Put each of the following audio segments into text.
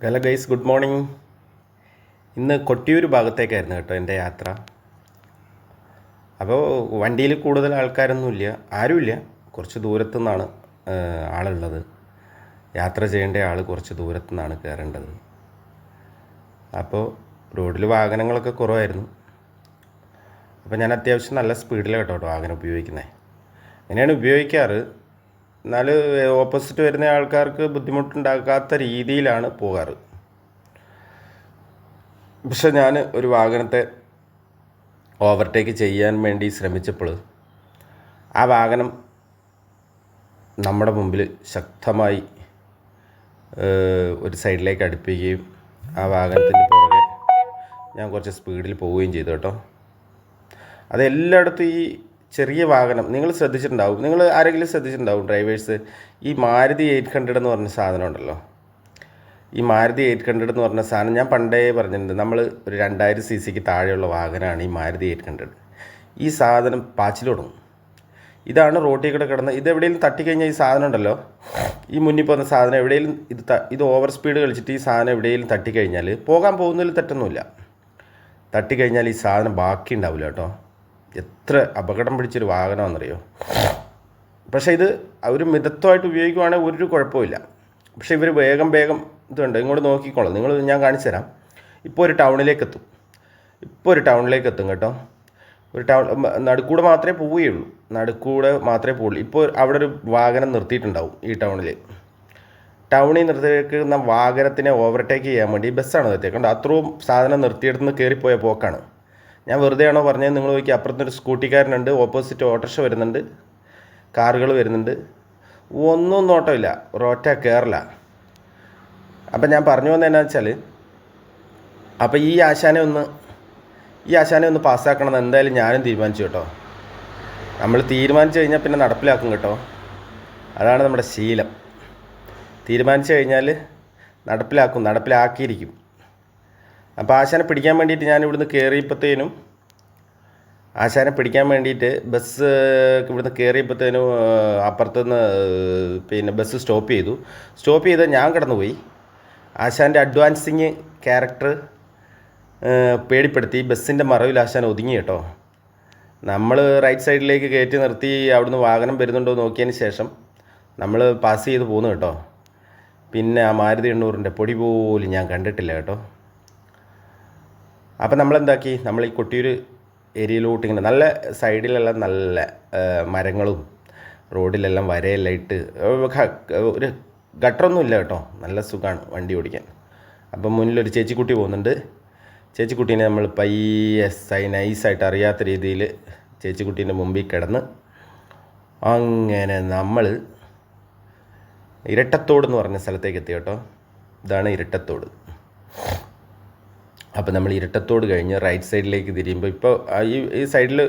Hello guys, good morning. ഇന്ന് കൊട്ടിയൂർ ഭാഗത്തേക്കായിരുന്നു കേട്ടോ എൻ്റെ യാത്ര. അപ്പോൾ വണ്ടിയിൽ കൂടുതൽ ആൾക്കാരൊന്നുമില്ല, ആരുമില്ല. കുറച്ച് ദൂരത്തു നിന്നാണ് ആളുള്ളത്. യാത്ര ചെയ്യേണ്ട ആൾ കുറച്ച് ദൂരത്തു നിന്നാണ് കയറേണ്ടത്. അപ്പോൾ റോഡിൽ വാഹനങ്ങളൊക്കെ കുറവായിരുന്നു. അപ്പോൾ ഞാൻ അത്യാവശ്യം നല്ല സ്പീഡിലാണ് കേട്ടോ വാഹനം ഉപയോഗിക്കുന്നത്. അങ്ങനെയാണ് ഉപയോഗിക്കാറ്. എന്നാൽ ഓപ്പോസിറ്റ് വരുന്ന ആൾക്കാർക്ക് ബുദ്ധിമുട്ടുണ്ടാക്കാത്ത രീതിയിലാണ് പോകാറ്. പക്ഷെ ഞാൻ ഒരു വാഹനത്തെ ഓവർടേക്ക് ചെയ്യാൻ വേണ്ടി ശ്രമിച്ചപ്പോൾ ആ വാഹനം നമ്മുടെ മുമ്പിൽ ശക്തമായി ഒരു സൈഡിലേക്ക് അടുപ്പിക്കുകയും ആ വാഹനത്തിൻ്റെ പുറകെ ഞാൻ കുറച്ച് സ്പീഡിൽ പോവുകയും ചെയ്തു കേട്ടോ. അതെല്ലായിടത്തും ഈ ചെറിയ വാഹനം നിങ്ങൾ ശ്രദ്ധിച്ചിട്ടുണ്ടാവും, നിങ്ങൾ ആരെങ്കിലും ശ്രദ്ധിച്ചിട്ടുണ്ടാവും ഡ്രൈവേഴ്സ്. ഈ മാരുതി 800 എന്ന് പറഞ്ഞ സാധനം ഉണ്ടല്ലോ, ഈ മാരുതി 800 എന്ന് പറഞ്ഞ സാധനം ഞാൻ പണ്ടേ പറഞ്ഞിട്ടുണ്ട്. നമ്മൾ ഒരു 2000 cc താഴെയുള്ള വാഹനമാണ് ഈ മാരുതി 800. ഈ സാധനം പാച്ചിൽ തുടങ്ങും. ഇതാണ് റോട്ടിൽ കൂടെ കിടന്ന് ഇതെവിടെയെങ്കിലും തട്ടിക്കഴിഞ്ഞാൽ ഈ സാധനം ഉണ്ടല്ലോ, ഈ മുന്നിൽ പോകുന്ന സാധനം എവിടെയെങ്കിലും ഇത് ഓവർ സ്പീഡ് കളിച്ചിട്ട് ഈ സാധനം എവിടെയെങ്കിലും തട്ടിക്കഴിഞ്ഞാൽ, പോകാൻ പോകുന്നതിൽ തെറ്റൊന്നുമില്ല, തട്ടിക്കഴിഞ്ഞാൽ ഈ സാധനം ബാക്കി ഉണ്ടാവില്ല കേട്ടോ. എത്ര അപകടം പിടിച്ചൊരു വാഹനമാണെന്നറിയോ. പക്ഷേ ഇത് അവർ മിതത്വമായിട്ട് ഉപയോഗിക്കുവാണെങ്കിൽ ഒരു കുഴപ്പമില്ല. പക്ഷേ ഇവർ വേഗം ഇതുണ്ട്, ഇങ്ങോട്ട് നോക്കിക്കോളാം, ഞാൻ കാണിച്ചു തരാം. ഇപ്പോൾ ഒരു ടൗണിലേക്ക് എത്തും കേട്ടോ. ഒരു നടുക്കൂടെ മാത്രമേ പോവുകയുള്ളൂ, ഇപ്പോൾ അവിടെ ഒരു വാഹനം നിർത്തിയിട്ടുണ്ടാവും. ഈ ടൗണിൽ നിർത്തിയിരിക്കുന്ന വാഹനത്തിനെ ഓവർടേക്ക് ചെയ്യാൻ വേണ്ടി ബസ്സാണ് നിർത്തിയേക്കണ്ട. അത്രയും സാധനം നിർത്തിയെടുത്ത് കയറിപ്പോയ പോക്കാണ്. ഞാൻ വെറുതെയാണോ പറഞ്ഞത്? നിങ്ങൾ നോക്കി, അപ്പുറത്തൊരു സ്കൂട്ടിക്കാരനുണ്ട്, ഓപ്പോസിറ്റ് ഓട്ടോറിക്ഷ വരുന്നുണ്ട്, കാറുകൾ വരുന്നുണ്ട്. ഒന്നും നോട്ടമില്ല, ഒരൊറ്റ കയറില്ല. അപ്പം ഞാൻ പറഞ്ഞു വന്നതെന്നു വെച്ചാൽ, അപ്പോൾ ഈ ആശാനെ ഒന്ന് പാസ്സാക്കണമെന്ന് എന്തായാലും ഞാനും തീരുമാനിച്ചു കേട്ടോ. നമ്മൾ തീരുമാനിച്ചു കഴിഞ്ഞാൽ പിന്നെ നടപ്പിലാക്കും കേട്ടോ. അതാണ് നമ്മുടെ ശീലം. തീരുമാനിച്ചു കഴിഞ്ഞാൽ നടപ്പിലാക്കിയിരിക്കും. അപ്പോൾ ആശാനെ പിടിക്കാൻ വേണ്ടിയിട്ട് ഞാൻ ഇവിടുന്ന് കയറിയപ്പോഴത്തേനും ബസ് ഇവിടുന്ന് കയറിയപ്പോഴത്തേനും അപ്പുറത്തുനിന്ന് പിന്നെ ബസ് സ്റ്റോപ്പ് ചെയ്ത് ഞാൻ കടന്നുപോയി. ആശാൻ്റെ അഡ്വാൻസിങ് ക്യാരക്ടർ പേടിപ്പെടുത്തി ബസ്സിൻ്റെ മറവിൽ ആശാൻ ഒതുങ്ങി കേട്ടോ. നമ്മൾ റൈറ്റ് സൈഡിലേക്ക് കയറ്റി നിർത്തി അവിടുന്ന് വാഹനം വരുന്നുണ്ടോ നോക്കിയതിന് ശേഷം നമ്മൾ പാസ് ചെയ്ത് പോന്നു കേട്ടോ. പിന്നെ ആ മാരുതി 800ൻ്റെ പൊടി പോലും ഞാൻ കണ്ടിട്ടില്ല കേട്ടോ. അപ്പം നമ്മളെന്താക്കി, നമ്മൾ ഈ കൊട്ടിയൂർ ഏരിയയിലോട്ട് ഇങ്ങനെ നല്ല സൈഡിലെല്ലാം നല്ല മരങ്ങളും റോഡിലെല്ലാം വരയെല്ലാം ഇട്ട് ഒരു ഗട്ടറൊന്നും ഇല്ല കേട്ടോ. നല്ല സുഖമാണ് വണ്ടി ഓടിക്കാൻ. അപ്പം മുന്നിലൊരു ചേച്ചിക്കുട്ടി പോകുന്നുണ്ട്. ചേച്ചിക്കുട്ടീനെ നമ്മൾ നൈസായിട്ട് അറിയാത്ത രീതിയിൽ ചേച്ചിക്കുട്ടീൻ്റെ മുമ്പിൽ കിടന്ന് അങ്ങനെ നമ്മൾ ഇരട്ടത്തോട് എന്ന് പറഞ്ഞ സ്ഥലത്തേക്ക് എത്തി കേട്ടോ. ഇതാണ് ഇരട്ടത്തോട്. അപ്പോൾ നമ്മൾ ഇരട്ടത്തോട് കഴിഞ്ഞ് റൈറ്റ് സൈഡിലേക്ക് തിരിയുമ്പോൾ ഇപ്പോൾ ഈ സൈഡിൽ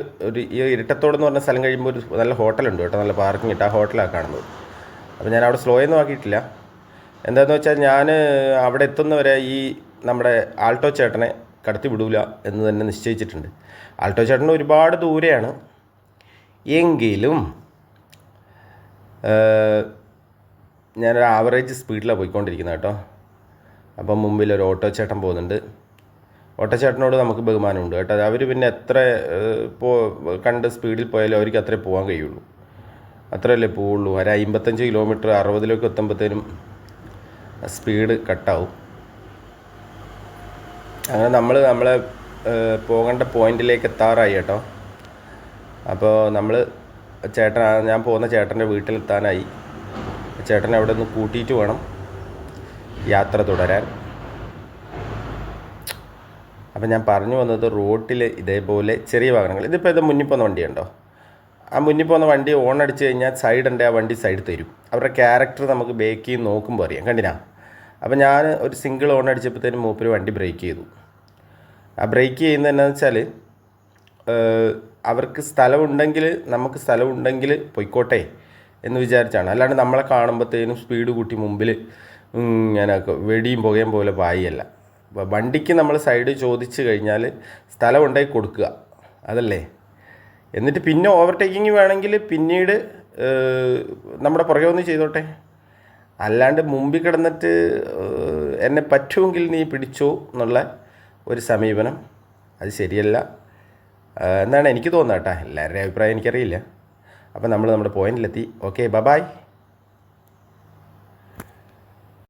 ഈ ഇരട്ടത്തോട് എന്ന് പറഞ്ഞ സ്ഥലം കഴിയുമ്പോൾ ഒരു നല്ല ഹോട്ടലുണ്ട് കേട്ടോ, നല്ല പാർക്കിംഗ് ഇട്ട് ആ ഹോട്ടലാണ് കാണുന്നത്. അപ്പോൾ ഞാൻ അവിടെ സ്ലോയൊന്നും ആക്കിയിട്ടില്ല. എന്താണെന്ന് വെച്ചാൽ ഞാൻ അവിടെ എത്തുന്നവരെ ഈ നമ്മുടെ ആൾട്ടോ ചേട്ടനെ കടത്തി വിടൂല എന്ന് തന്നെ നിശ്ചയിച്ചിട്ടുണ്ട്. ആൾട്ടോ ചേട്ടൻ ഒരുപാട് ദൂരെയാണ്, എങ്കിലും ഞാനൊരു ആവറേജ് സ്പീഡിലാണ് പോയിക്കൊണ്ടിരിക്കുന്നത് കേട്ടോ. അപ്പം മുമ്പിൽ ഒരു ഓട്ടോ ചേട്ടൻ പോകുന്നുണ്ട്. ഓട്ടോ ചേട്ടനോട് നമുക്ക് ബഹുമാനമുണ്ട് കേട്ടോ. അവർ പിന്നെ എത്ര കണ്ട് സ്പീഡിൽ പോയാലും അവർക്ക് അത്രേ പോകാൻ കഴിയുള്ളൂ, അത്രയല്ലേ പോവുള്ളൂ. ഒരു 55 കിലോമീറ്റർ 60 എത്തുമ്പോഴത്തേനും സ്പീഡ് കട്ടാവും. അങ്ങനെ നമ്മളെ പോകേണ്ട പോയിന്റിലേക്ക് എത്താറായി കേട്ടോ. അപ്പോൾ ഞാൻ പോകുന്ന ചേട്ടൻ്റെ വീട്ടിലെത്താനായി. ചേട്ടനെ അവിടെ നിന്ന് കൂട്ടിയിട്ട് വേണം യാത്ര തുടരാൻ. അപ്പം ഞാൻ പറഞ്ഞു വന്നത്, റോട്ടിൽ ഇതേപോലെ ചെറിയ വാഹനങ്ങൾ, ഇത് മുന്നിൽ പോകുന്ന വണ്ടിയുണ്ടോ, ആ മുന്നിൽ പോകുന്ന വണ്ടി ഓൺ അടിച്ച് കഴിഞ്ഞാൽ സൈഡ് ആ വണ്ടി സൈഡ് തരും. അവരുടെ ക്യാരക്ടർ നമുക്ക് ബേക്ക് ചെയ്ത് നോക്കുമ്പോൾ അറിയാം, കണ്ടിനാ. അപ്പം ഞാൻ ഒരു സിംഗിൾ ഓൺ അടിച്ചപ്പോഴത്തേനും മൂപ്പര് വണ്ടി ബ്രേക്ക് ചെയ്തു. ആ ബ്രേക്ക് ചെയ്യുന്നത് എന്നാന്ന് വെച്ചാൽ, അവർക്ക് നമുക്ക് സ്ഥലമുണ്ടെങ്കിൽ പൊയ്ക്കോട്ടെ എന്ന് വിചാരിച്ചാണ്. അല്ലാണ്ട് നമ്മളെ കാണുമ്പോഴത്തേനും സ്പീഡ് കൂട്ടി മുമ്പിൽ ഇങ്ങനെ വെടിയും പുകയും പോലെ പായല്ല. വണ്ടിക്ക് നമ്മൾ സൈഡ് ചോദിച്ചു കഴിഞ്ഞാൽ സ്ഥലം ഉണ്ടായി കൊടുക്കുക, അതല്ലേ. എന്നിട്ട് പിന്നെ ഓവർടേക്കിങ് വേണമെങ്കിൽ പിന്നീട് നമ്മുടെ പുറകെ ഒന്ന് ചെയ്തോട്ടെ. അല്ലാണ്ട് മുമ്പിൽ കിടന്നിട്ട് എന്നെ പറ്റുമെങ്കിൽ നീ പിടിച്ചോ എന്നുള്ള ഒരു സമീപനം അത് ശരിയല്ല എന്നാണ് എനിക്ക് തോന്നുന്നത് കേട്ടോ. എല്ലാവരുടെയും അഭിപ്രായം എനിക്കറിയില്ല. അപ്പോൾ നമ്മൾ നമ്മുടെ പോയിന്റിലെത്തി. Okay, by.